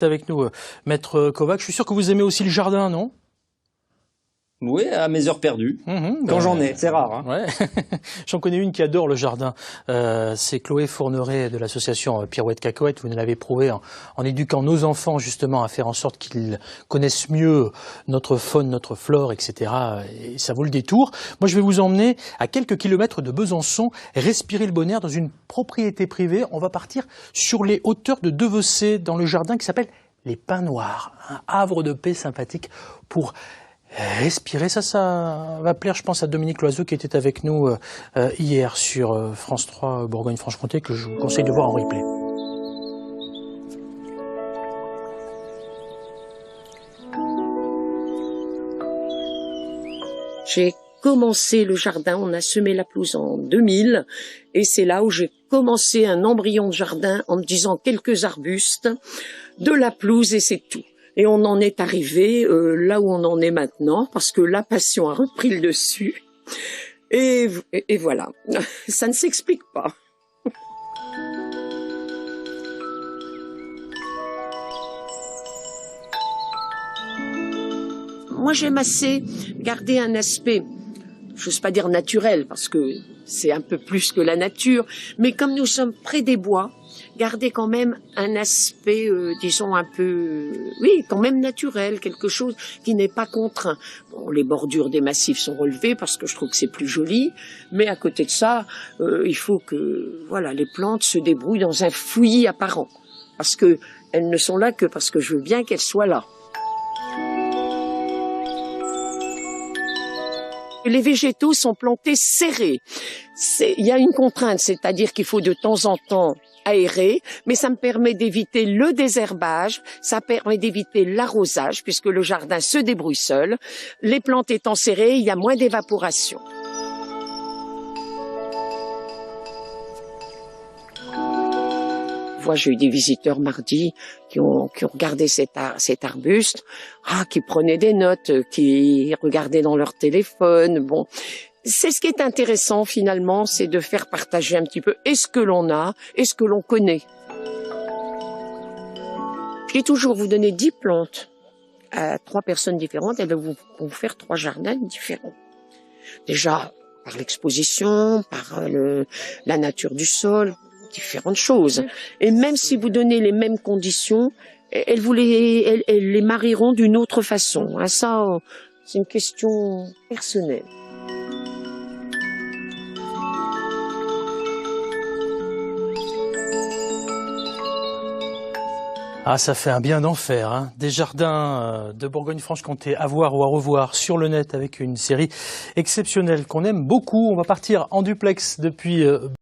Avec nous, Maître Kovac. Je suis sûr que vous aimez aussi le jardin, non? Oui, à mes heures perdues, quand j'en ai, c'est rare. Hein. Ouais. J'en connais une qui adore le jardin. C'est Chloé Fourneret de l'association Pirouette Cacahuète. Vous nous l'avez prouvé en éduquant nos enfants justement à faire en sorte qu'ils connaissent mieux notre faune, notre flore, etc. Et ça vaut le détour. Moi, je vais vous emmener à quelques kilomètres de Besançon, respirer le bon air dans une propriété privée. On va partir sur les hauteurs de Devecé, dans le jardin qui s'appelle les Pins Noirs. Un havre de paix sympathique pour respirer. Ça va plaire, je pense, à Dominique Loiseau qui était avec nous hier sur France 3 Bourgogne-Franche-Comté, que je vous conseille de voir en replay. J'ai commencé le jardin, on a semé la pelouse en 2000, et c'est là où j'ai commencé un embryon de jardin en me disant quelques arbustes, de la pelouse et c'est tout. Et on en est arrivé là où on en est maintenant, parce que la passion a repris le dessus. Et voilà, ça ne s'explique pas. Moi, j'aime assez garder un aspect, j'ose pas dire naturel, parce que c'est un peu plus que la nature, mais comme nous sommes près des bois, garder quand même un aspect, disons un peu, oui, quand même naturel, quelque chose qui n'est pas contraint. Bon, les bordures des massifs sont relevées parce que je trouve que c'est plus joli, mais à côté de ça, il faut que, voilà, les plantes se débrouillent dans un fouillis apparent, parce que elles ne sont là que parce que je veux bien qu'elles soient là. Les végétaux sont plantés serrés. Il y a une contrainte, c'est-à-dire qu'il faut de temps en temps aérer, mais ça me permet d'éviter le désherbage, ça permet d'éviter l'arrosage, puisque le jardin se débrouille seul. Les plantes étant serrées, il y a moins d'évaporation. J'ai eu des visiteurs mardi qui ont regardé cet arbuste, qui prenaient des notes, qui regardaient dans leur téléphone. Bon, c'est ce qui est intéressant finalement, c'est de faire partager un petit peu ce que l'on a et ce que l'on connaît. Je dis toujours, vous donnez 10 plantes à 3 personnes différentes, elles vont vous faire 3 jardins différents. Déjà par l'exposition, par la nature du sol, différentes choses. Et même si vous donnez les mêmes conditions, elles les marieront d'une autre façon. Ça, c'est une question personnelle. Ah, ça fait un bien d'enfer, hein. Des jardins de Bourgogne-Franche-Comté à voir ou à revoir sur le net avec une série exceptionnelle qu'on aime beaucoup. On va partir en duplex depuis